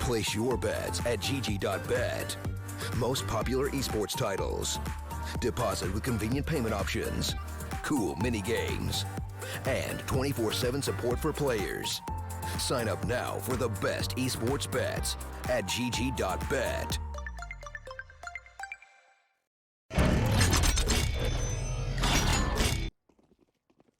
Place your bets at gg.bet. Most popular esports titles. Deposit with convenient payment options. Cool mini games. And 24/7 support for players. Sign up now for the best esports bets at gg.bet.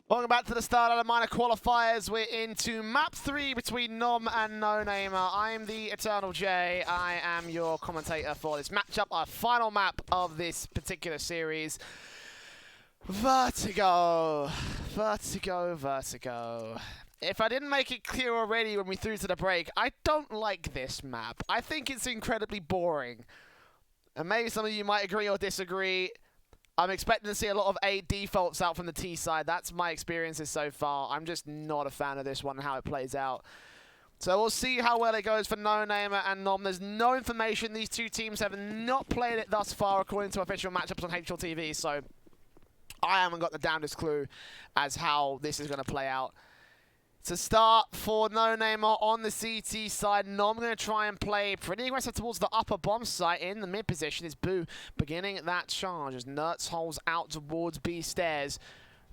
Welcome back to the StarLadder minor qualifiers. We're into map 3 between NOM and Nonamer. I'm the Eternal J. I am your commentator for this matchup, our final map of this particular series. Vertigo. Vertigo, Vertigo. If I didn't make it clear already when we threw to the break, I don't like this map. I think it's incredibly boring. And maybe some of you might agree or disagree. I'm expecting to see a lot of A defaults out from the T side. That's my experiences so far. I'm just not a fan of this one and how it plays out. So we'll see how well it goes for Nonamer and NOM. There's no information. These two teams have not played it thus far according to official matchups on HLTV. So I haven't got the damnedest clue as how this is going to play out. To start for Nonamer on the CT side, NOM going to try and play pretty aggressive towards the upper bomb site. In the mid position is Boo beginning that charge as Nertz holds out towards B stairs.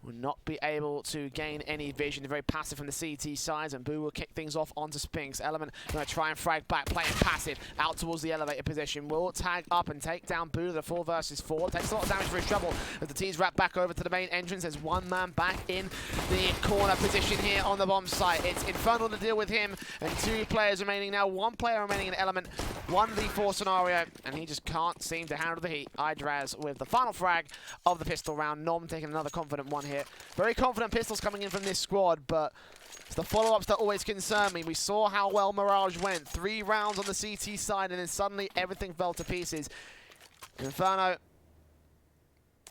Will not be able to gain any vision. Very passive from the CT sides, and Boo will kick things off onto Spinks. Element going to try and frag back, playing passive out towards the elevator position. Will tag up and take down Boo to the 4 versus 4. Takes a lot of damage for his trouble as the T's wrap back over to the main entrance. There's one man back in the corner position here on the bomb site. It's Infernal to deal with him, and 2 players remaining now. 1 player remaining in Element, 1v4 scenario, and he just can't seem to handle the heat. Idraz with the final frag of the pistol round. NOM taking another confident one here. Very confident pistols coming in from this squad, but it's the follow-ups that always concern me. We saw how well Mirage went. 3 rounds on the CT side, and then suddenly everything fell to pieces. Inferno?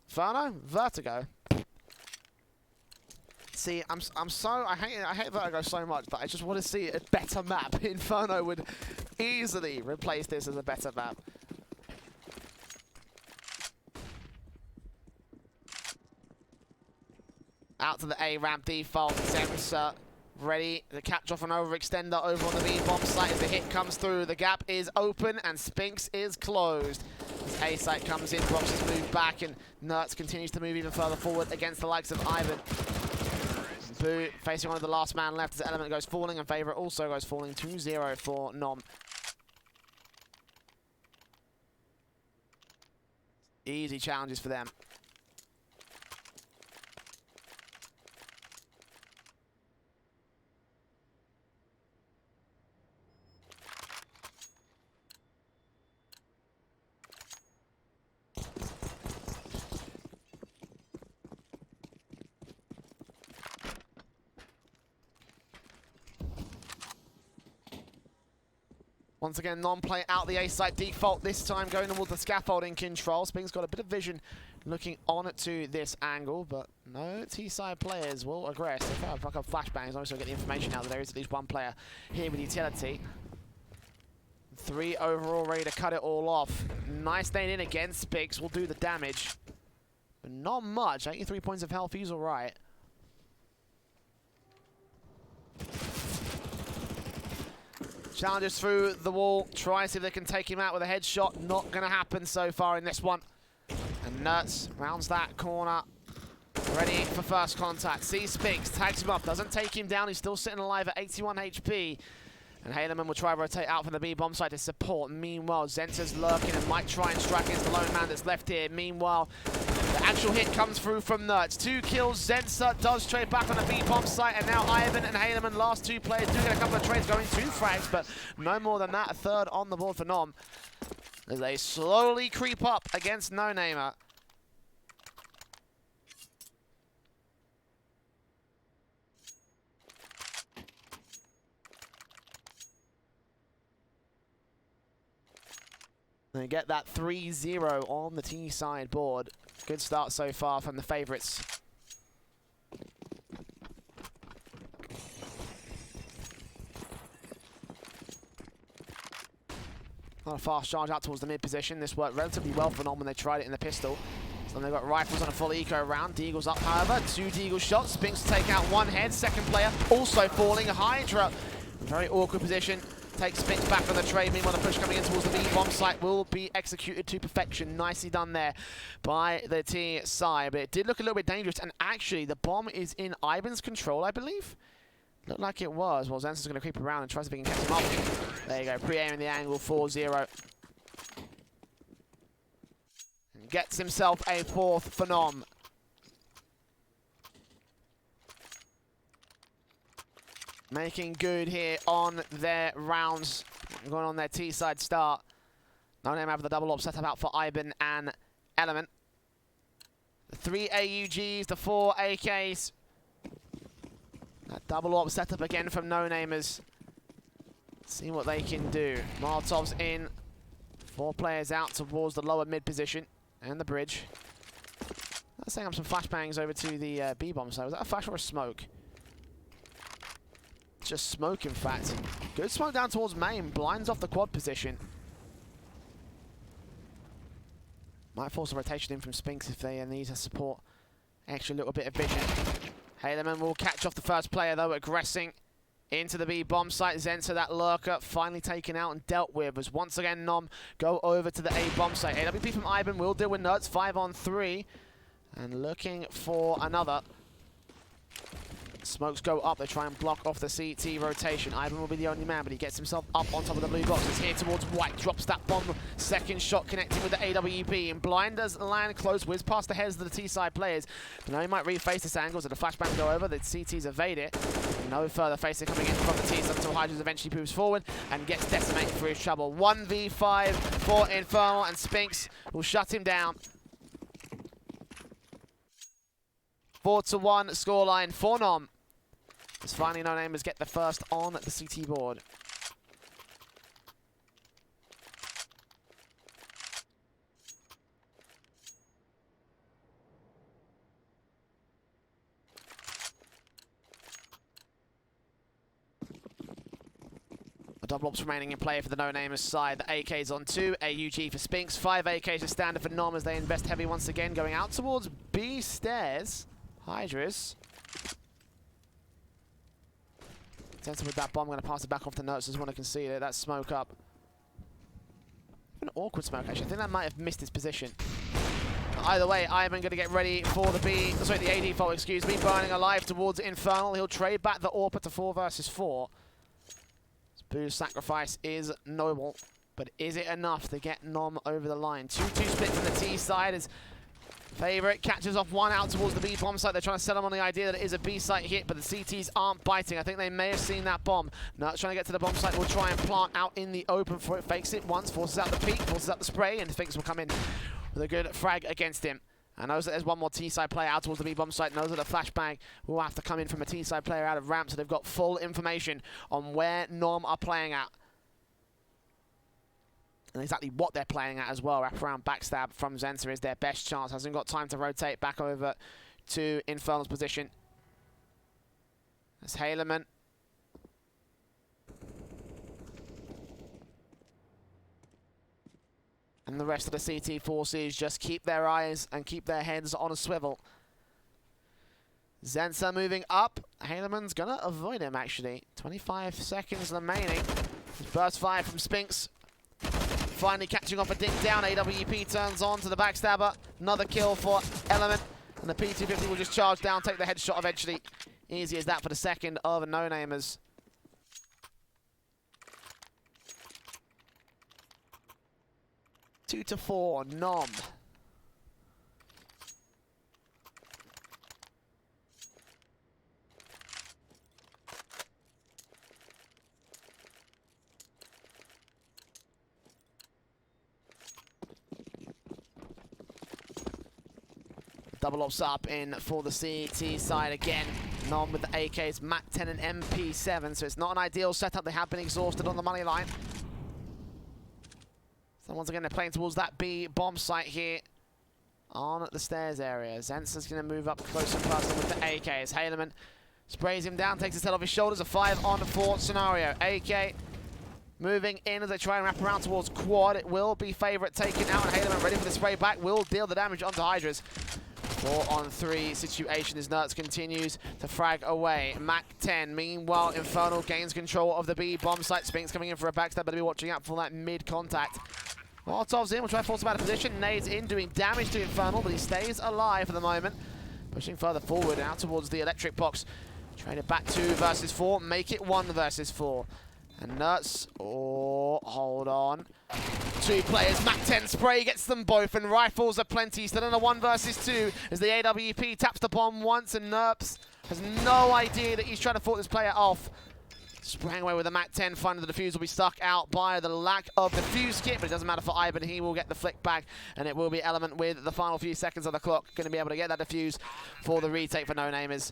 Vertigo? See, I hate Vertigo so much that I just want to see a better map. Inferno would easily replace this as a better map. Out to the A ramp default. Sensor ready to catch off an overextender over on the B bomb site as the hit comes through. The gap is open and Spinks is closed. As A site comes in, Brox has moved back, and Nertz continues to move even further forward against the likes of Ivan. Boo facing one of the last man left as the Element goes falling, and Favorite also goes falling. 2-0 for NOM. Easy challenges for them. Once again, NOM play out the A site default, this time going towards the scaffolding control. Sping's got a bit of vision looking on to this angle, but no T-side players will aggress. If I have flashbangs, obviously get the information out that there is at least 1 player here with utility. 3 overall ready to cut it all off. Nice nade in again. Spinks will do the damage, but not much. 83 points of health, he's all right. Challengers through the wall, try and see if they can take him out with a headshot. Not going to happen so far in this one. And Nertz rounds that corner, ready for first contact. Sees Spinks, tags him up, doesn't take him down. He's still sitting alive at 81 HP. And Hayleman will try to rotate out from the B bomb site to support. Meanwhile, Zensa's lurking and might try and strike against the lone man that's left here. Meanwhile, the actual hit comes through from Nertz. 2 kills. Zensa does trade back on the B bomb site, and now Ivan and Hayleman, last 2 players, do get a couple of trades going. 2 frags, but no more than that. A 3rd on the board for NOM as they slowly creep up against Nonamer. They get that 3-0 on the T side board. Good start so far from the favorites. Not a fast charge out towards the mid position. This worked relatively well for NOM when they tried it in the pistol. So they've got rifles on a full eco round. Deagle's up, however. 2 Deagle shots. Spinks to take out 1 head. Second player also falling. Hydra, very awkward position Takes Spinks back on the trade. Meanwhile, the push coming in towards the B bomb site will be executed to perfection. Nicely done there by the T side. But it did look a little bit dangerous. And actually, the bomb is in Ivan's control, I believe. Looked like it was. Well, Zensa's going to creep around and try to see if he can catch him up. There you go. Pre-aiming the angle, 4-0. Gets himself a fourth for NOM. Making good here on their rounds. Going on their T-side start. NONAME have the double op setup out for Ivan and Element. The 3 AUGs, the 4 AKs. That double op setup again from NoNamers. See what they can do. Molotov's in. 4 players out towards the lower mid position and the bridge. Let's setting up some flashbangs over to the B bomb side. Was that a flash or a smoke? Just smoke, in fact. Good smoke down towards main. Blinds off the quad position. Might force a rotation in from Spinks if they need to support extra little bit of vision. Haleman will catch off the first player, though, aggressing into the B bomb site. Zensa, that lurker, finally taken out and dealt with as once again NOM go over to the A bomb site. AWP from Ivan will deal with Nuts. 5-on-3. And looking for another. Smokes go up, they try and block off the CT rotation. Ivan will be the only man, but he gets himself up on top of the blue box. It's here towards White, drops that bomb. Second shot connecting with the AWP, and blinders land close, whiz past the heads of the T-side players. But now he might reface this angle, so the flashbang go over, the CTs evade it. No further facing coming in from the T's until Hydras eventually moves forward and gets decimated for his trouble. 1v5 for Infernal, and Spinks will shut him down. 4-1 scoreline for NOM. As finally NoNamers get the first on the CT board. The double ops remaining in play for the NoNamers side. The AK's on 2, AUG for Spinks, 5 AKs are standard for NOM as they invest heavy once again, going out towards B stairs. Hydras. Zensa with that bomb, going to pass it back off the Notes, doesn't want to concede it. That's smoke up. An awkward smoke, actually. I think that might have missed his position. Either way, Ivan going to get ready for the the AD fault, excuse me. Burning alive towards Infernal. He'll trade back the AWP to 4 versus 4. Boo's sacrifice is noble, but is it enough to get NOM over the line? 2-2 split from the T side as Favorite catches off one out towards the B bomb site. They're trying to sell him on the idea that it is a B site hit, but the CTs aren't biting. I think they may have seen that bomb. Nuts trying to get to the bomb site. Will try and plant out in the open for it. Fakes it once, forces out the peek, forces out the spray, and Finks will come in with a good frag against him. And knows that there's one more T-side player out towards the B bomb site. Knows that a flashbang will have to come in from a T-side player out of ramp, so they've got full information on where NOM are playing at. And exactly what they're playing at as well. Wraparound backstab from Zensa is their best chance. Hasn't got time to rotate back over to Infernal's position. That's Haleman. And the rest of the CT forces just keep their eyes and keep their heads on a swivel. Zensa moving up. Haleman's gonna avoid him actually. 25 seconds remaining. Burst fire from Spinks. Finally catching off a dink down. AWP turns on to the backstabber. Another kill for Element. And the P250 will just charge down, take the headshot eventually. Easy as that for the second of the NoNamers. Two to 4, NOM. Double ops up in for the CT side again. NOM with the AKs, MAC 10 and MP7, so it's not an ideal setup. They have been exhausted on the money line. So once again, they're playing towards that B bomb site here on the stairs area. Zensa's going to move up close and personal with the AKs. Haleman sprays him down, takes his head off his shoulders. A 5-on-4 scenario. AK moving in as they try and wrap around towards quad. It will be Favorite taken out, and Haleman ready for the spray back. Will deal the damage onto Hydras. 4-on-3 situation as Nerds continues to frag away. Mac 10, meanwhile, Infernal gains control of the B bomb site. Spinks coming in for a backstab, but be watching out for that mid-contact. Molotov's in, will try to force him out of position. Nades in, doing damage to Infernal, but he stays alive for the moment. Pushing further forward, out towards the electric box. Trying it back 2 versus 4, make it 1 versus 4. And Nerds, oh, hold on. 2 players, Mac 10 spray gets them both, and rifles are plenty. Still in a 1 versus 2 as the AWP taps the bomb once, and Nerps has no idea that he's trying to fought this player off. Sprang away with the Mac 10, finding the defuse will be stuck out by the lack of defuse kit, but it doesn't matter for Ivan, he will get the flick back, and it will be Element with the final few seconds of the clock, going to be able to get that defuse for the retake for Nonamers.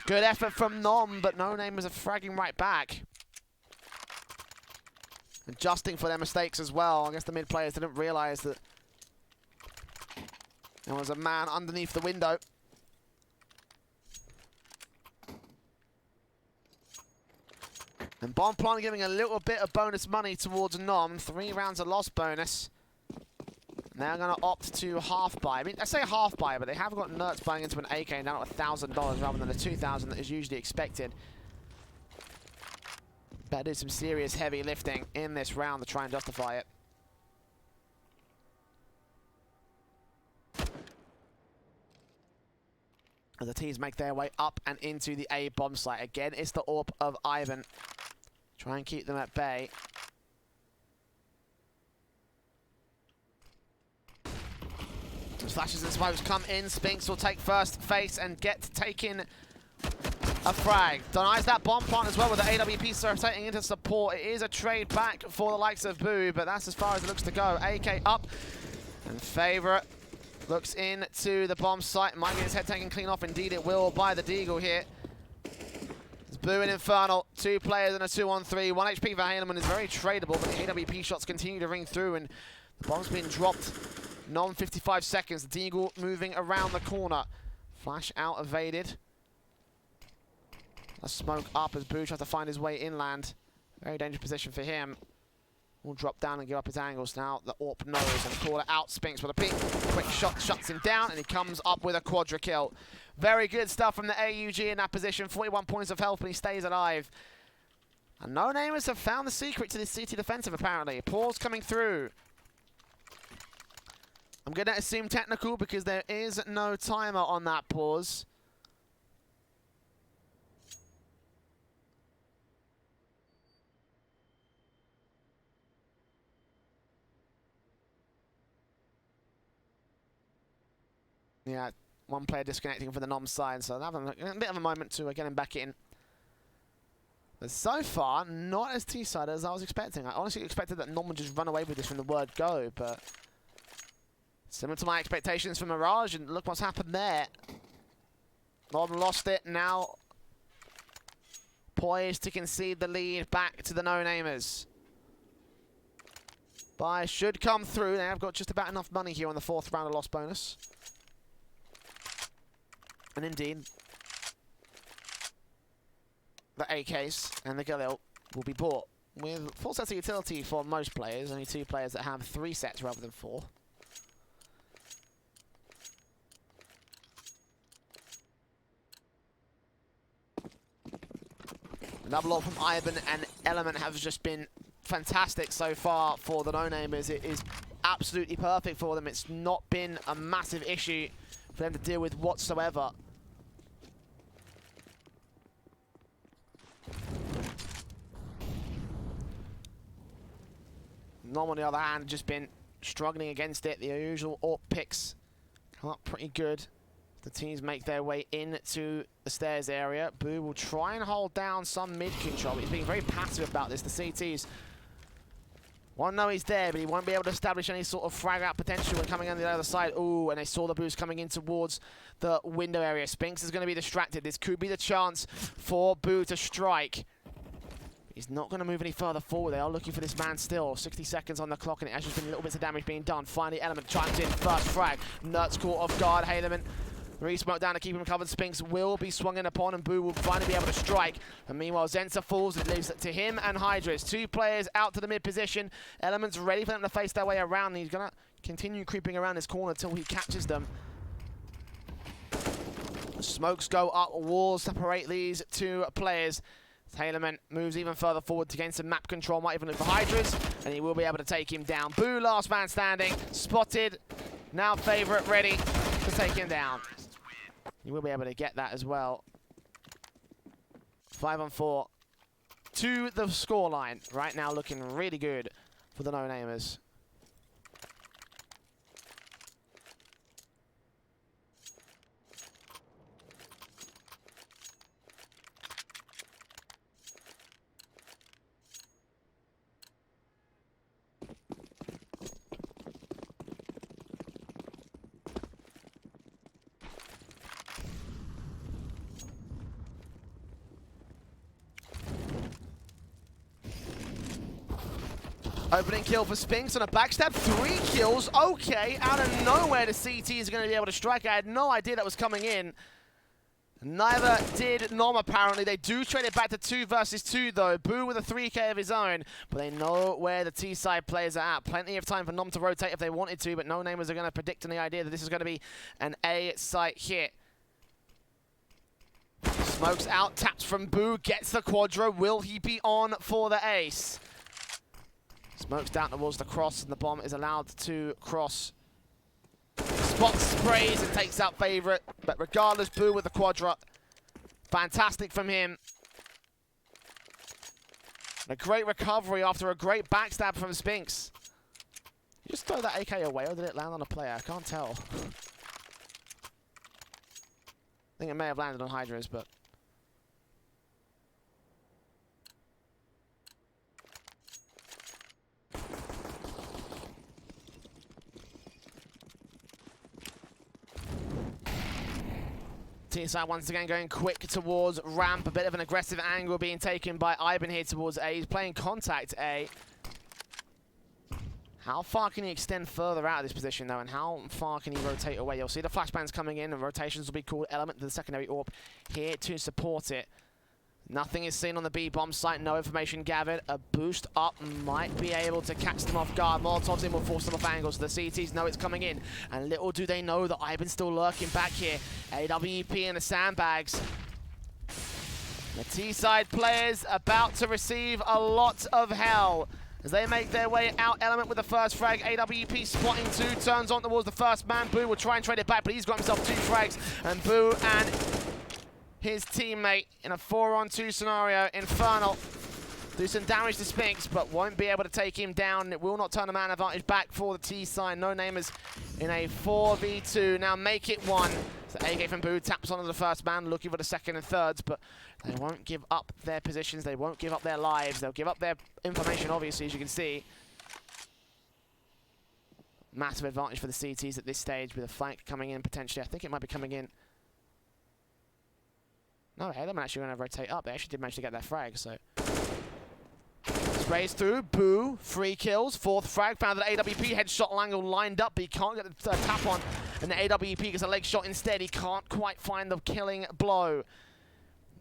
Good effort from NOM, but Nonamers are fragging right back. Adjusting for their mistakes as well. I guess the mid players didn't realise that there was a man underneath the window. And Bomb Plant giving a little bit of bonus money towards NOM. 3 rounds of loss bonus. Now going to opt to half buy. I mean, I say half buy, but they have got Nerds buying into an AK now at $1,000 rather than the $2,000 that is usually expected. Better do some serious heavy lifting in this round to try and justify it. As the teams make their way up and into the A bomb site. Again, it's the AWP of Ivan. Try and keep them at bay. As flashes and smokes come in, Spinks will take first face and get taken a frag. Denies that bomb plant as well with the AWP rotating into support. It is a trade back for the likes of Boo, but that's as far as it looks to go. AK up, and Favourite looks into the bomb site. Might get his head taken clean off. Indeed it will by the Deagle here. It's Boo and Infernal. 2 players and a 2-on-3. 1 HP for Haleman is very tradable, but the AWP shots continue to ring through, and the bomb's been dropped. NOM 55 seconds. The Deagle moving around the corner. Flash out evaded. A smoke up as Boo tries to find his way inland. Very dangerous position for him. Will drop down and give up his angles now. The AWP knows and call it out. Spinks with a peek. Quick shot shuts him down, and he comes up with a quadra kill. Very good stuff from the AUG in that position. 41 points of health, but he stays alive. And Nonamers have found the secret to this CT defensive, apparently. Pause coming through. I'm going to assume technical because there is no timer on that pause. Yeah, 1 player disconnecting from the NOM side, so having a bit of a moment to get him back in. But so far, not as T-side as I was expecting. I honestly expected that NOM would just run away with this from the word go, but similar to my expectations for Mirage, and look what's happened there. NOM lost it, now poised to concede the lead back to the Nonamers. Buy should come through. They have got just about enough money here on the 4th round of loss bonus. And indeed, the AKs and the Galil will be bought with full sets of utility for most players. Only 2 players that have 3 sets rather than 4. Double up from Ivan and Element have just been fantastic so far for the Nonamers. It is absolutely perfect for them. It's not been a massive issue for them to deal with whatsoever. NOM, on the other hand, just been struggling against it. The usual AWP picks come up pretty good. The teams make their way into the stairs area. Boo will try and hold down some mid control. He's being very passive about this. The CTs won't know he's there, but he won't be able to establish any sort of frag out potential when coming on the other side. Ooh, and they saw the boost coming in towards the window area. Spinks is going to be distracted. This could be the chance for Boo to strike. He's not going to move any further forward. They are looking for this man still. 60 seconds on the clock, and it has just been little bits of damage being done. Finally, Element chimes in. First frag. Nuts caught off guard. Haleman re-smoke down to keep him covered. Spinks will be swung in upon, and Boo will finally be able to strike. And meanwhile, Zenza falls. It leaves it to him and Hydras. 2 players out to the mid position. Element's ready for them to face their way around. He's going to continue creeping around this corner until he catches them. Smokes go up, walls separate these two players. Taylorman moves even further forward to gain some map control, might even look for Hydras, and he will be able to take him down. Boo, last man standing, spotted, now favourite ready to take him down. He will be able to get that as well. 5-on-4 to the scoreline. Right now looking really good for the No-Namers. Opening kill for Spinks on a backstab. 3 kills. Okay, out of nowhere the CT is going to be able to strike. I had no idea that was coming in. Neither did NOM apparently. They do trade it back to 2 versus 2 though. Boo with a 3k of his own, but they know where the T-side players are at. Plenty of time for NOM to rotate if they wanted to, but No-Namers are going to predict on the idea that this is going to be an A-site hit. Smokes out, taps from Boo, gets the quadra. Will he be on for the ace? Smokes down towards the cross, and the bomb is allowed to cross. Spot sprays and takes out favourite, but regardless, Boo with the quadra. Fantastic from him. And a great recovery after a great backstab from Spinks. You just throw that AK away, or did it land on a player? I can't tell. I think it may have landed on Hydras, but... T-side once again going quick towards ramp. A bit of an aggressive angle being taken by Ivan here towards A. He's playing contact A. How far can he extend further out of this position though, and how far can he rotate away? You'll see the flashbangs coming in, and rotations will be called element to the secondary AWP here to support it. Nothing is seen on the B-bomb site, no information gathered. A boost up might be able to catch them off guard. Molotovs in will force them off angles. The CTs know it's coming in. And little do they know that Ivan's still lurking back here. AWP in the sandbags. The T-side players about to receive a lot of hell as they make their way out. Element with the first frag. AWP spotting 2, turns on towards the first man. Boo will try and trade it back, but he's got himself 2 frags. And Boo and his teammate in a 4-on-2 scenario, Infernal, do some damage to Spinks, but won't be able to take him down. It will not turn the man advantage back for the T-side. No-Namers in a 4v2. Now make it 1. So AK from Boo taps onto the first man, looking for the second and thirds, but they won't give up their positions. They won't give up their lives. They'll give up their information, obviously, as you can see. Massive advantage for the CTs at this stage with a flank coming in potentially. I think it might be coming in. No, Element actually going to rotate up. They actually did manage to get their frag, so... Sprays through, Boo, 3 kills, 4th frag, found that AWP headshot angle lined up, but he can't get the tap on, and the AWP gets a leg shot instead. He can't quite find the killing blow.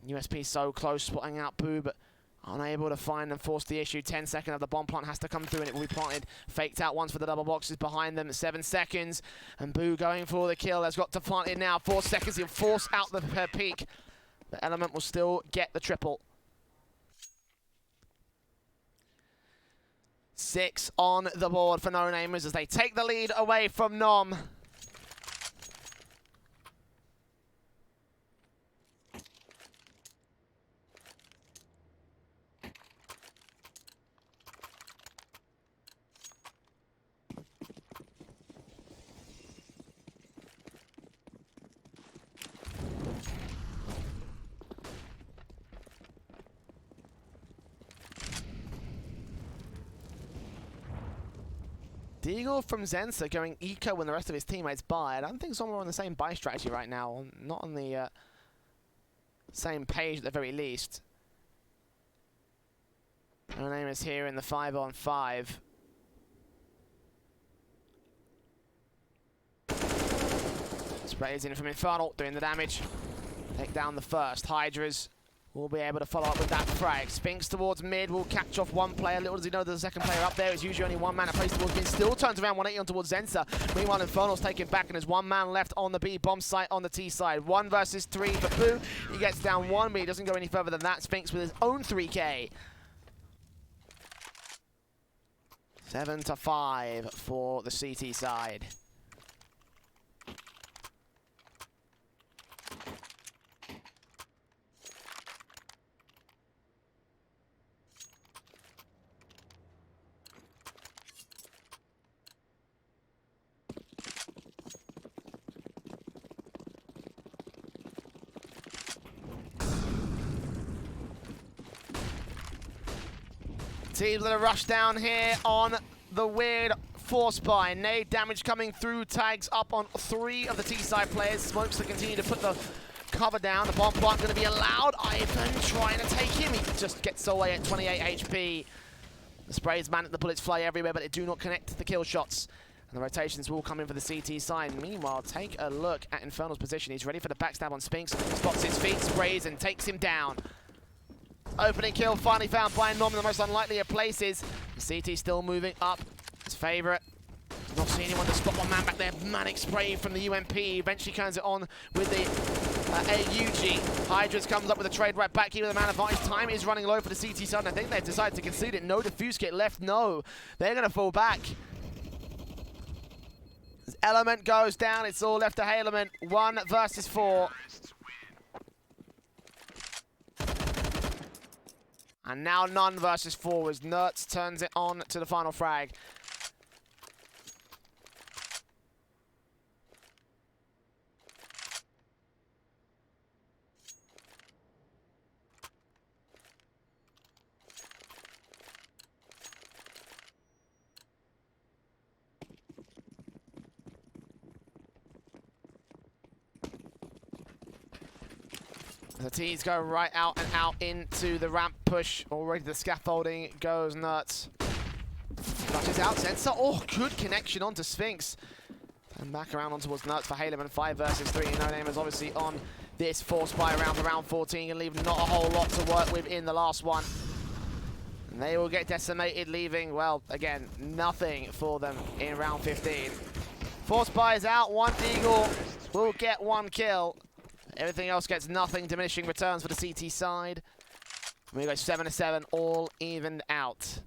USP so close, spotting out Boo, but unable to find and force the issue. 10 seconds of the bomb plant has to come through, and it will be planted. Faked out once for the double boxes behind them. 7 seconds, and Boo going for the kill. Has got to plant it now. 4 seconds, he'll force out the peak. The Element will still get the triple. 6 on the board for No-Namers as they take the lead away from NOM. Deagle from Zensa going eco when the rest of his teammates buy. I don't think someone on the same buy strategy right now. Not on the same page at the very least. No-Namers here in the 5-on-5. Sprays in from Infernal, doing the damage. Take down the first. Hydras will be able to follow up with that frag. Spinks towards mid, will catch off one player. Little does he know there's a second player up there. It's usually only one man that plays towards mid. Still turns around 180 on towards Zensa. Meanwhile, Infernal's taken back, and there's one man left on the B bomb site on the T side. 1 versus 3 for Boo. He gets down 1, but he doesn't go any further than that. Spinks with his own 3K. 7-5 for the CT side. Teams that are rushed down here on the weird force buy. Nade damage coming through, tags up on 3 of the T-side players. Smokes to continue to put the cover down. The bomb plant going to be allowed. Ivan trying to take him. He just gets away at 28 HP. The sprays man, the bullets fly everywhere, but they do not connect to the kill shots. And the rotations will come in for the CT side. Meanwhile, take a look at Infernal's position. He's ready for the backstab on Spinks. Spots his feet, sprays, and takes him down. Opening kill finally found by NOM in the most unlikely of places. The CT still moving up. His favourite. Not seeing anyone to spot one man back there. Manic spray from the UMP. Eventually turns it on with the AUG. Hydras comes up with a trade right back here with a man advantage. Time is running low for the CT side. I think they've decided to concede it. No defuse kit left. No. They're going to fall back. As Element goes down, it's all left to Element. 1 versus 4. And now none versus 4 as Nertz turns it on to the final frag. The T's go right out and out into the ramp push. Already the scaffolding goes nuts. Clutches out, Zensa. Oh, good connection onto Spinks. And back around on towards nuts for Haleman. 5 versus 3. Nonamer is obviously on this force by around for round 14 and leave not a whole lot to work with in the last one. And they will get decimated, leaving, well, again, nothing for them in round 15. Force buy is out. 1 Eagle will get 1 kill. Everything else gets nothing, diminishing returns for the CT side. We go 7-7, all evened out.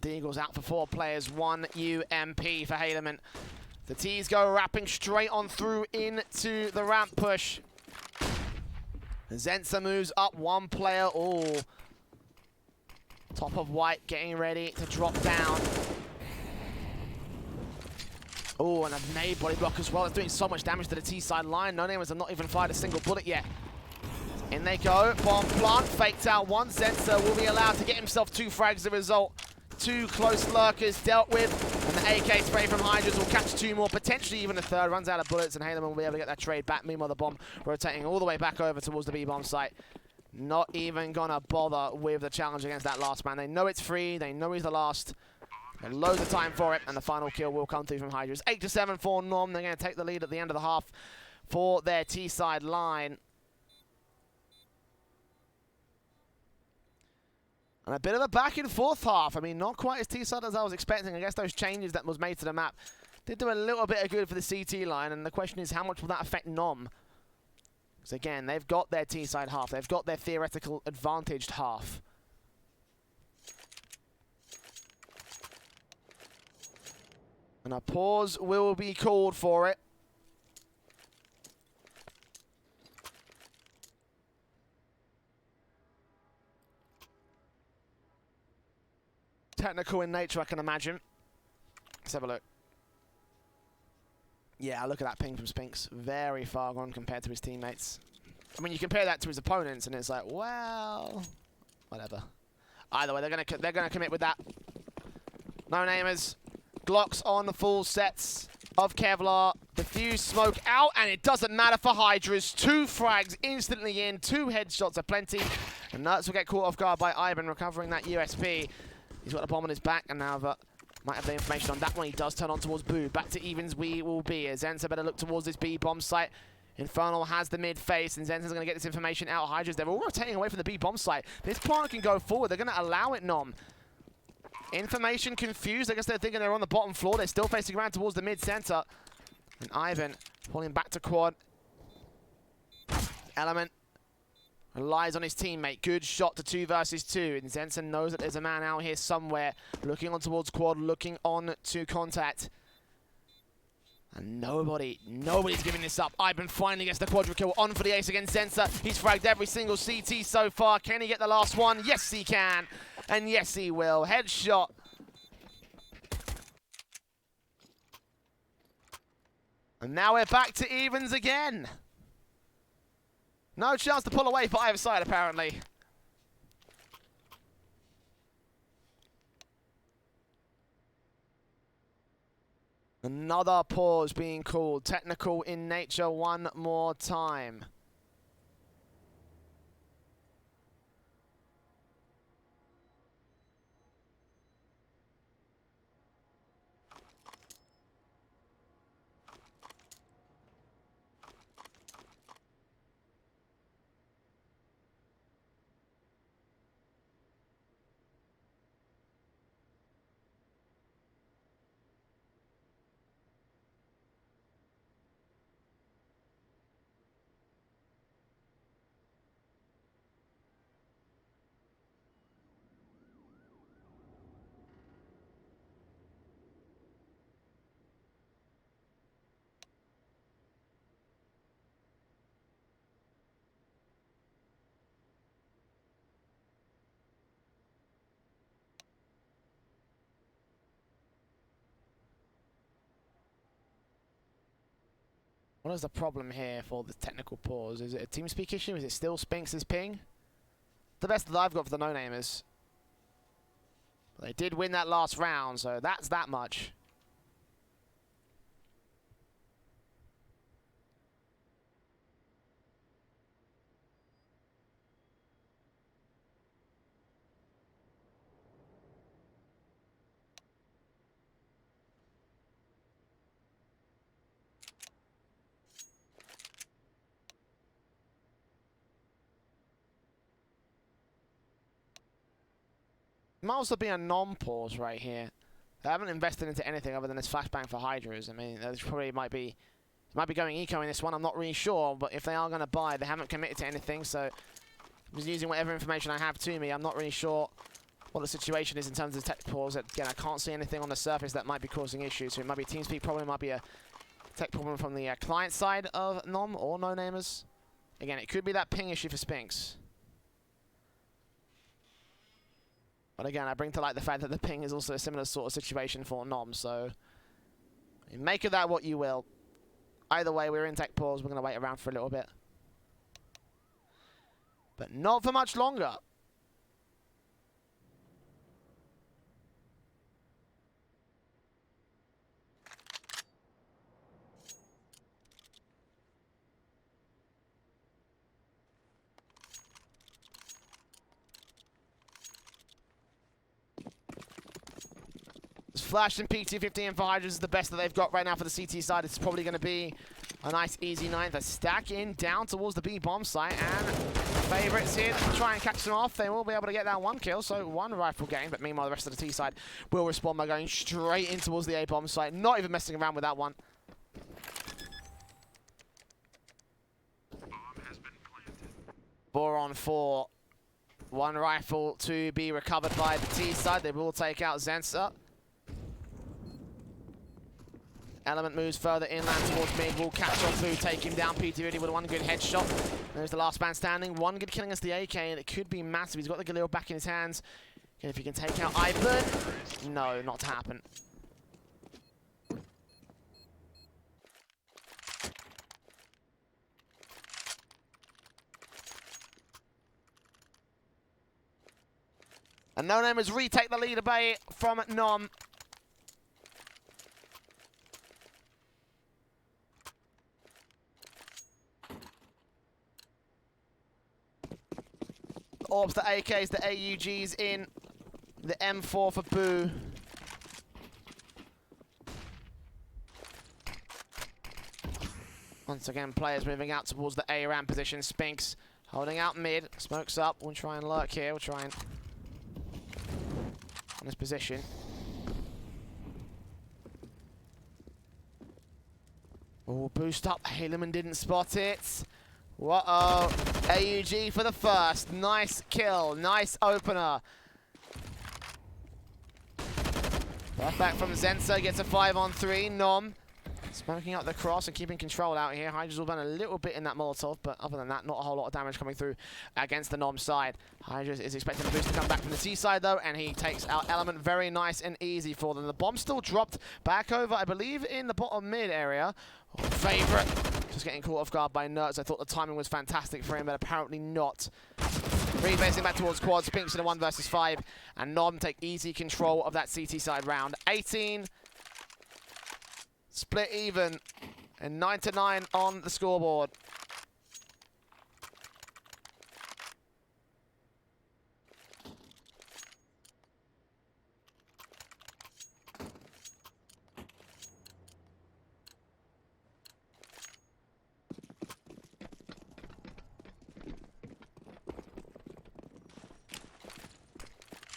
The Eagles out for 4 players, 1 UMP for Haleman. The T's go wrapping straight on through into the ramp push. Zensa moves up 1 player. Oh, top of white getting ready to drop down. Oh, and a nade body block as well. It's doing so much damage to the T side line. Nonamer have not even fired a single bullet yet. In they go. Bomb plant faked out 1. Zensa will be allowed to get himself 2 frags as a result. 2 close lurkers dealt with, and the AK spray from Hydras will catch 2 more, potentially even a 3rd. Runs out of bullets, and Haleman will be able to get that trade back. Meanwhile, the bomb rotating all the way back over towards the B-bomb site. Not even gonna bother with the challenge against that last man. They know it's free, they know he's the last. Got loads of time for it, and the final kill will come through from Hydras. 8-7 for NOM. They're gonna take the lead at the end of the half for their T-side line. And a bit of a back and forth half. I mean, not quite as T-side as I was expecting. I guess those changes that was made to the map did do a little bit of good for the CT line. And the question is, how much will that affect NOM? Because again, they've got their T-side half. They've got their theoretical advantaged half. And a pause will be called for it. Technical in nature, I can imagine. Let's have a look. Yeah, look at that ping from Spinks. Very far gone compared to his teammates. I mean, you compare that to his opponents, and it's like, well, whatever. Either way, they're gonna commit with that. Nonamers, Glocks on the full sets. of Kevlar. Diffuse smoke out, and it doesn't matter for Hydras. 2 frags instantly in, 2 headshots aplenty. And Nuts will get caught off guard by Ivan, recovering that USP. He's got the bomb on his back, and now might have the information on that one. He does turn on towards Boo. Back to evens we will be. Zenza better look towards this B bomb site. Infernal has the mid face, and Zenza's going to get this information out. Hydras, they're all rotating away from the B bomb site. This plant can go forward. They're going to allow it, NOM. Information confused. I guess they're thinking they're on the bottom floor. They're still facing around towards the mid center. And Ivan pulling back to quad. Element relies on his teammate. Good shot to 2 versus 2. And Zenson knows that there's a man out here somewhere. Looking on towards quad, looking on to contact. And nobody's giving this up. Ivan finally gets the quadra kill on for the ace against Zensa. He's fragged every single CT so far. Can he get the last one? Yes, he can. And yes, he will. Headshot. And now we're back to evens again. No chance to pull away for either side, apparently. Another pause being called. Technical in nature one more time. What is the problem here for the technical pause? Is it a TeamSpeak issue? Is it still Spinks' ping? The best that I've got for the no-namers. They did win that last round, so that's that much. Might also be a NOM pause right here. They haven't invested into anything other than this flashbang for Hydras. I mean, they probably might be going eco in this one. I'm not really sure, but if they are going to buy, they haven't committed to anything. So I'm just using whatever information I have to me. I'm not really sure what the situation is in terms of the tech pause. Again, I can't see anything on the surface that might be causing issues. So it might be a TeamSpeak problem, it might be a tech problem from the client side of NOM or no-namers. Again, it could be that ping issue for Spinks. But again, I bring to light the fact that the ping is also a similar sort of situation for NOM, so make of that what you will. Either way, we're in tech pause. We're going to wait around for a little bit. But not for much longer. Flash and PT-15 for Hydras is the best that they've got right now for the CT side. It's probably going to be a nice easy 9th. They stack in down towards the B bomb site, and favorites here to try and catch them off. They will be able to get that 1 kill, so 1 rifle gain. But meanwhile, the rest of the T side will respond by going straight in towards the A bomb site, not even messing around with that one. 4 on 4. 1 rifle to be recovered by the T side. They will take out Zensa. Element moves further inland towards mid, will catch on Boo, take him down. PT really with 1 good headshot. There's the last man standing. 1 good killing us the AK, and it could be massive. He's got the Galil back in his hands. And if he can take out Ivan, no, not to happen. And No-Namers retake the lead away from NOM. Orbs, the AKs, the AUGs in. The M4 for Boo. Once again, players moving out towards the A-ramp position. Spinks holding out mid. Smokes up. We'll try and lurk here. We'll try and... on this position. Oh, boost up. Haleman didn't spot it. Whoa. AUG for the first. Nice kill. Nice opener. Back from Zensa. Gets a 5-on-3. NOM. Smoking out the cross and keeping control out here. Hydra's will burn a little bit in that Molotov, but other than that, not a whole lot of damage coming through against the NOM side. Hydra is expecting the boost to come back from the T side, though, and he takes out Element very nice and easy for them. The bomb still dropped back over, I believe, in the bottom mid area. Oh, favorite. Just getting caught off guard by Nerds. I thought the timing was fantastic for him, but apparently not. Rebasing back towards quad. Spinks in a 1 versus 5, and NOM take easy control of that CT side round. 18. Split even, and 9-9 on the scoreboard.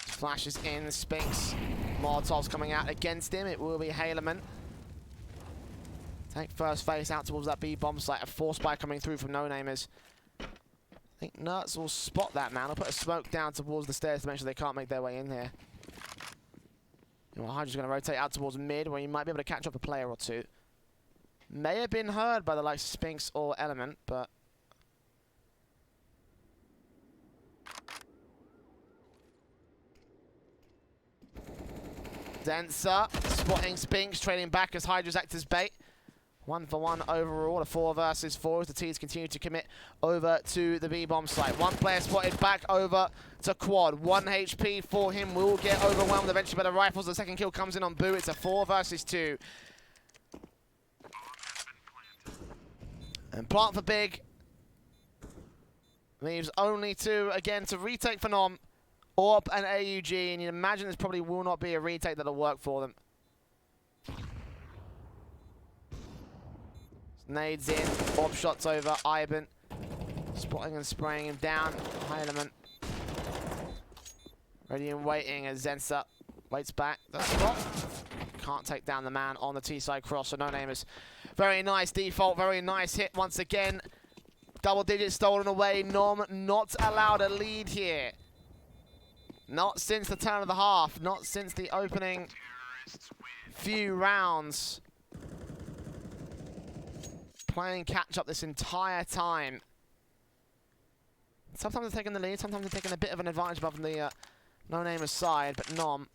Flashes in, Spinks. Molotov's coming out against him. It will be Haleman. Take first face out towards that B bomb site. A force spy coming through from Nonamers. I think Nerds will spot that man. I'll put a smoke down towards the stairs to make sure they can't make their way in here. Hydra's going to rotate out towards mid, where you might be able to catch up a player or two. May have been heard by the likes of Spinks or Element, but... Denser spotting Spinks, trading back as Hydra's act as bait. 1-for-1 overall, a 4 versus 4 as the T's continue to commit over to the B-bomb site. One player spotted back over to quad. 1 HP for him, will get overwhelmed eventually by the rifles. The second kill comes in on Boo. It's a 4 versus 2. And plant for big. Leaves only 2 again to retake for NOM. Orb and AUG, and you imagine this probably will not be a retake that'll work for them. Nades in, Orb shots over, Ivan. Spotting and spraying him down. High Element. Ready and waiting as Zensa waits back. The spot. Can't take down the man on the T-side cross, so Nonamers. Very nice default, very nice hit once again. Double digits stolen away. NOM not allowed a lead here. Not since the turn of the half, not since the opening few rounds. Playing catch up this entire time. Sometimes they're taking the lead, sometimes they're taking a bit of an advantage above the No-Namer's side, but NOM.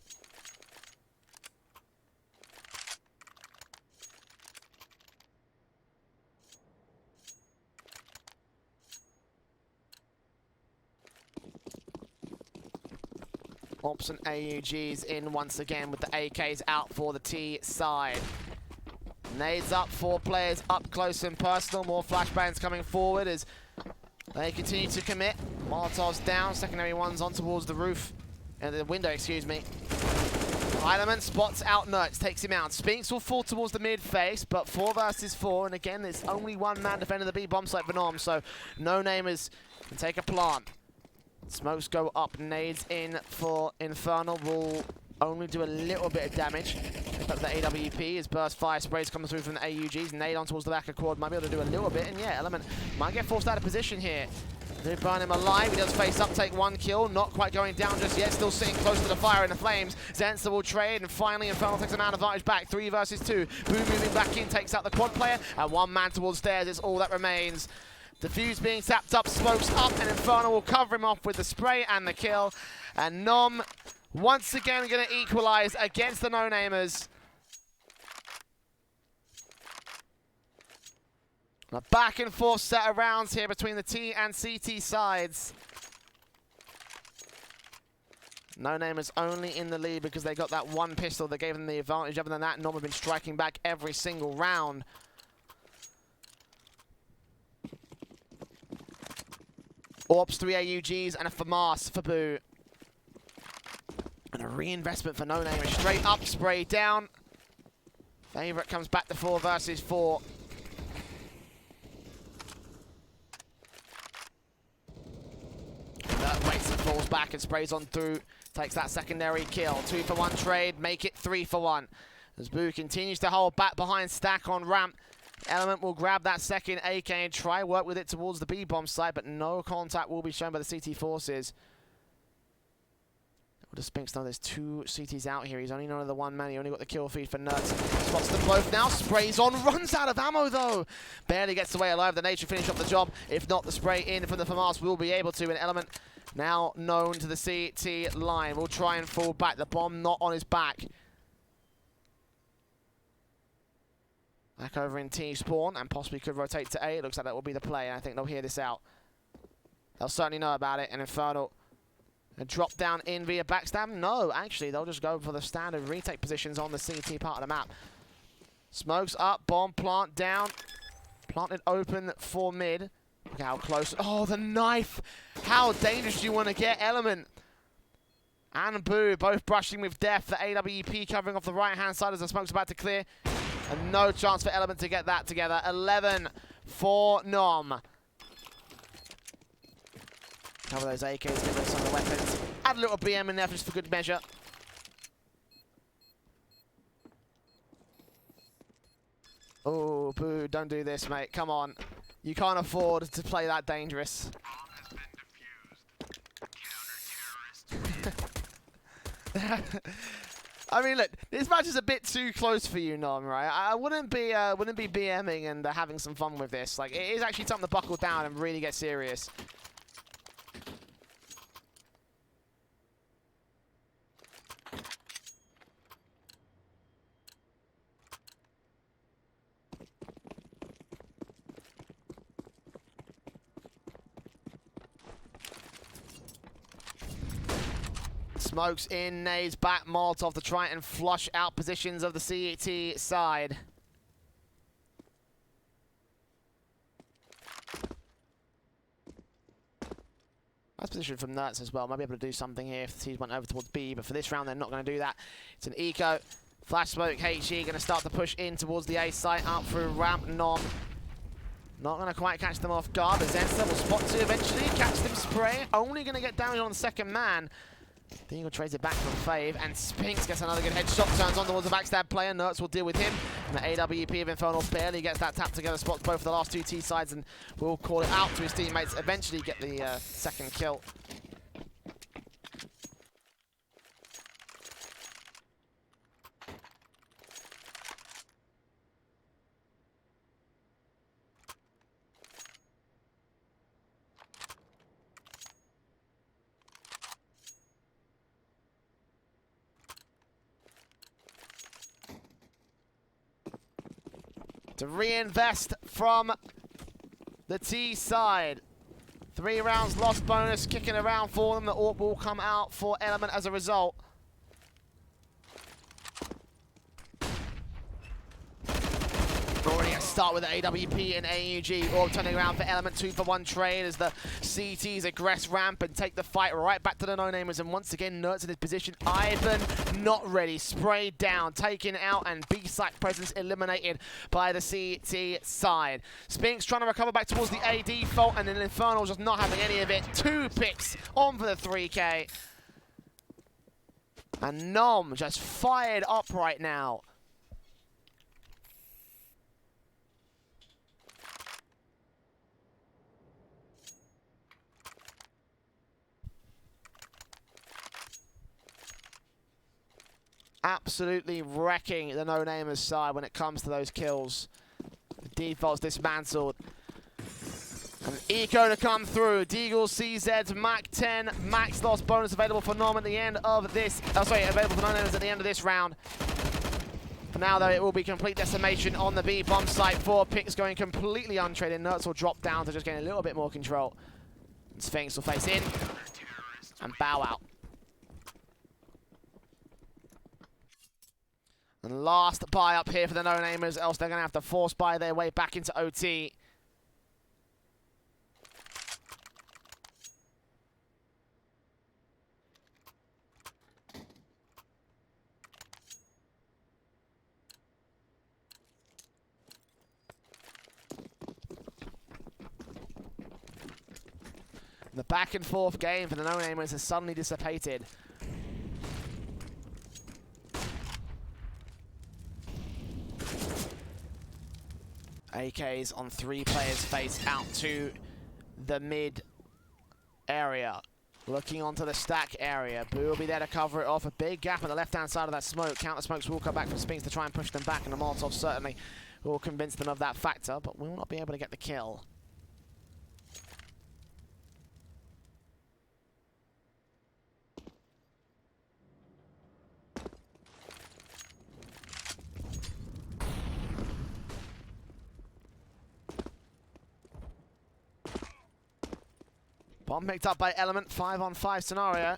Ops and AUGs in once again with the AKs out for the T side. Nades up, 4 players up close and personal. More flashbangs coming forward as they continue to commit. Molotov's down, secondary one's on towards the roof. The window, excuse me. Element spots out Nerds, takes him out. Spinks will fall towards the mid face, but 4 versus 4. And again, there's only 1 man defending the B bomb site for NOM, so No-Namers can take a plant. Smokes go up, nades in for Infernal, will only do a little bit of damage. Pick up the AWP as burst fire sprays coming through from the AUGs. Nade on towards the back of quad, might be able to do a little bit, and yeah, Element might get forced out of position here. They burn him alive, he does face up, take 1 kill, not quite going down just yet, still sitting close to the fire and the flames. Zensa will trade, and finally Infernal takes a man advantage back, 3 versus 2. Boo moving back in, takes out the quad player, and 1 man towards stairs is all that remains. Diffuse being tapped up, smokes up, and Infernal will cover him off with the spray and the kill. And NOM once again going to equalize against the No-Namers. A back and forth set of rounds here between the T and CT sides. No-Namers only in the lead because they got that 1 pistol that gave them the advantage. Other than that, NOM have been striking back every single round. Orps, 3 AUGs, and a FAMAS for Boo. And a reinvestment for Nonamer. Straight up, spray down. Favorite comes back to 4 versus 4. Waits and falls back and sprays on through. Takes that secondary kill. 2 for 1 trade. Make it 3 for 1. As Boo continues to hold back behind Stack on ramp. Element will grab that second AK and try work with it towards the B-bomb site, but no contact will be shown by the CT forces. What does Spinks know? There's 2 CTs out here. He's only known the 1 man. He only got the kill feed for Nuts. Spots them both now. Sprays on. Runs out of ammo, though. Barely gets away alive. The nature finish off the job. If not, the spray in from the FAMAS will be able to. An Element now known to the CT line. Will try and fall back. The bomb not on his back. Back over in T spawn and possibly could rotate to A. It looks like that will be the play. I think they'll hear this out. They'll certainly know about it. And Infernal a drop down in via backstab. No, actually, they'll just go for the standard retake positions on the CT part of the map. Smokes up, bomb plant down. Planted open for mid. Look how close. Oh, the knife. How dangerous do you want to get? Element and Boo both brushing with death. The AWP covering off the right-hand side as the smoke's about to clear. And no chance for Element to get that together. 11 for NOM. Cover those AKs, give them some of the weapons. Add a little BM in there just for good measure. Oh, Boo, don't do this, mate. Come on. You can't afford to play that dangerous. I mean, look, this match is a bit too close for you, NOM, right? I wouldn't be BMing and having some fun with this. Like, it is actually something to buckle down and really get serious. Smokes in, nades back, Molotov to try and flush out positions of the CET side. Nice position from Nuts as well. Might be able to do something here if the T's went over towards B, but for this round they're not going to do that. It's an eco. Flash smoke, HE going to start to push in towards the A site, up through ramp, NOM. Not going to quite catch them off guard, but Zenster will spot to eventually catch them spray. Only going to get damage on the second man. Deagle trades it back from Fave, and Spinks gets another good headshot, turns on towards the backstab player. Nertz will deal with him. And the AWP of Infernal barely gets that tap together, spots both of the last 2 T sides, and will call it out to his teammates, eventually get the second kill. To reinvest from the T side. 3 rounds lost bonus kicking around for them. The AWP will come out for Element as a result. Already a start with the AWP and AUG. AWP turning around for Element. 2 for 1 trade as the CTs aggress ramp and take the fight right back to the No-Namers. And once again, Nertz in his position. Ivan not ready. Sprayed down, taken out, and B-site presence eliminated by the CT side. Spinks trying to recover back towards the A default, and then Infernal just not having any of it. 2 picks on for the 3K. And NOM just fired up right now. Absolutely wrecking the No-Namers side when it comes to those kills. The default's dismantled. And eco to come through. Deagle, CZ, Mac 10, max loss bonus available for NOM at the end of this. Available for No-Namers at the end of this round. For now, though, it will be complete decimation on the B bomb site. 4 picks going completely untraded. Nertz will drop down to just gain a little bit more control. And Sphinx will face in and bow out. And last buy up here for the No-Namers, else they're going to have to force buy their way back into OT. The back and forth game for the No-Namers has suddenly dissipated. AKs on 3 players face out to the mid area. Looking onto the stack area. Boo will be there to cover it off. A big gap on the left-hand side of that smoke. Counter smokes will come back from Spinks to try and push them back, and the Molotov certainly will convince them of that factor, but will not be able to get the kill. Bomb picked up by Element, 5-on-5 scenario.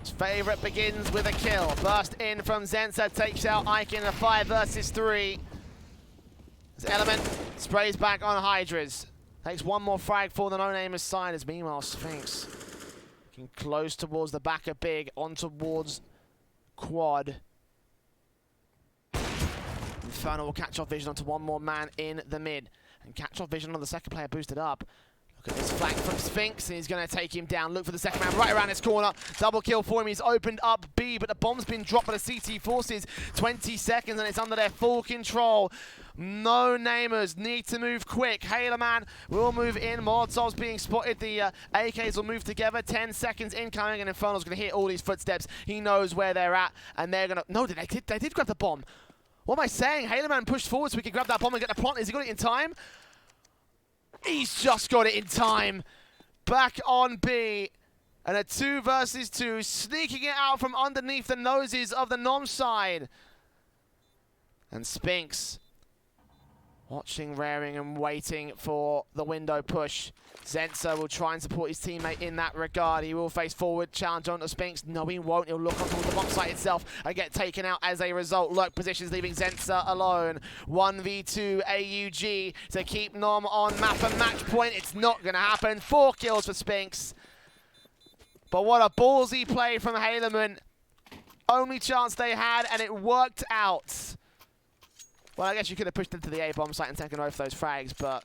His favourite begins with a kill. Burst in from Zenza, takes out Ike in a 5 versus 3. As Element sprays back on Hydras. Takes one more frag for the No-Namers side, as meanwhile Sphinx looking close towards the back of Big, on towards Quad. Infernal will catch off vision onto one more man in the mid. And catch off vision on the second player boosted up. Look at this flank from Sphinx, and he's going to take him down. Look for the second man right around his corner. Double kill for him. He's opened up B, but the bomb's been dropped by the CT forces. 20 seconds, and it's under their full control. No-Namers need to move quick. Hailerman will move in. Molotov's being spotted. The AKs will move together. 10 seconds incoming, and Infernal's going to hear all these footsteps. He knows where they're at, and they're going to... No, they did grab the bomb. What am I saying? Hailerman pushed forward so we can grab that bomb and get the plant. Has he got it in time? He's just got it in time. Back on B. And a 2 versus 2. Sneaking it out from underneath the noses of the NOM side. And Spinks watching, raring and waiting for the window push. Zenza will try and support his teammate in that regard. He will face forward, challenge onto Spinks. No, he won't. He'll look onto the bomb site itself and get taken out as a result. Lurk positions leaving Zenza alone. 1v2 AUG to keep NOM on map and match point. It's not going to happen. 4 kills for Spinks. But what a ballsy play from Hailerman. Only chance they had, and it worked out. Well, I guess you could have pushed into the A bomb site and taken over those frags, but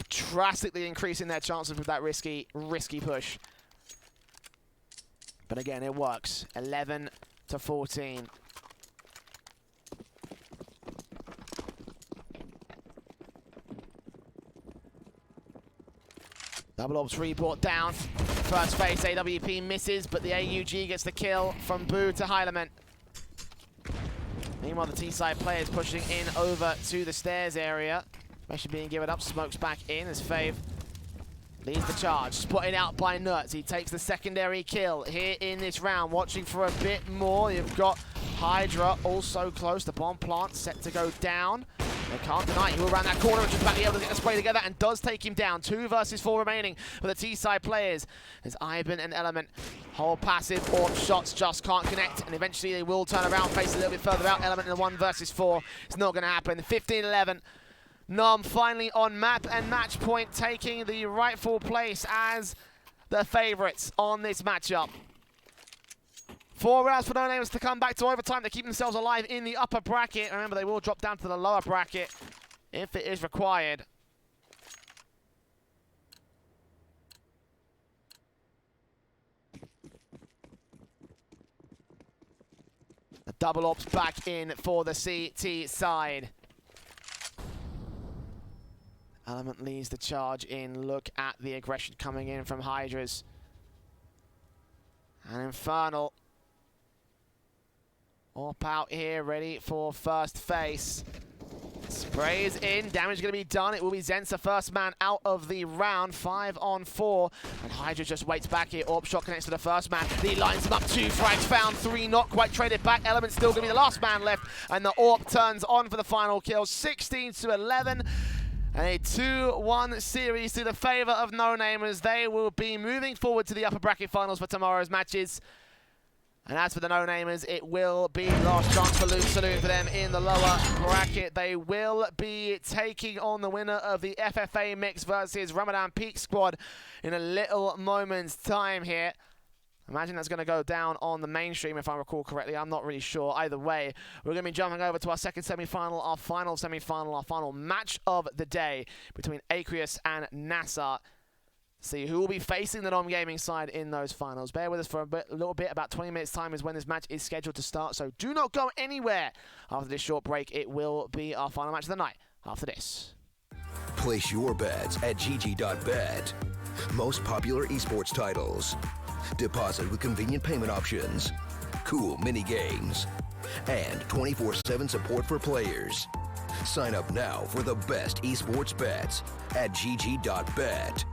drastically increasing their chances with that risky push. But again, it works. 11 to 14. Double orbs brought down. First phase, AWP misses, but the AUG gets the kill from Boo to Hailerman. Meanwhile, the T-side players pushing in over to the stairs area. Especially being given up, smokes back in as Fave leads the charge. Spotted out by Nuts. He takes the secondary kill here in this round. Watching for a bit more. You've got Hydra also close. The bomb plant set to go down. They can't deny it. He will round that corner and just about to be able to get the spray together and does take him down. 2 versus 4 remaining for the T-side players. As Ivan and Element hold passive, orb shots just can't connect, and eventually they will turn around, face a little bit further out. Element in the 1 versus 4. It's not going to happen. 15-11. NOM finally on map and match point, taking the rightful place as the favourites on this matchup. 4 rounds for No-Namers to come back to overtime to keep themselves alive in the upper bracket. Remember, they will drop down to the lower bracket if it is required. The double ops back in for the CT side. Element leads the charge in. Look at the aggression coming in from Hydras. And Infernal. Up out here, ready for first face. Sprays in, damage going to be done. It will be Zenza, first man out of the round, 5 on 4. And Hydra just waits back here. Orb shot connects to the first man. He lines him up, 2 frags found, 3 not quite traded back. Element still going to be the last man left. And the Orb turns on for the final kill, 16-11. And a 2-1 series to the favour of No-Namers. They will be moving forward to the upper bracket finals for tomorrow's matches. And as for the No-Namers, it will be last chance for Luke Saloon for them in the lower bracket. They will be taking on the winner of the FFA Mix versus Ramadan Peak squad in a little moment's time here. Imagine that's going to go down on the mainstream, if I recall correctly. I'm not really sure. Either way, we're going to be jumping over to our second semi-final, our final semi-final, our final match of the day between Aqueous and NASA. See who will be facing the NOM Gaming side in those finals. Bear with us for a little bit. About 20 minutes time is when this match is scheduled to start, so do not go anywhere. After this short break, it will be our final match of the night after this. Place your bets at gg.bet. Most popular esports titles. Deposit with convenient payment options. Cool mini games. And 24/7 support for players. Sign up now for the best esports bets at gg.bet.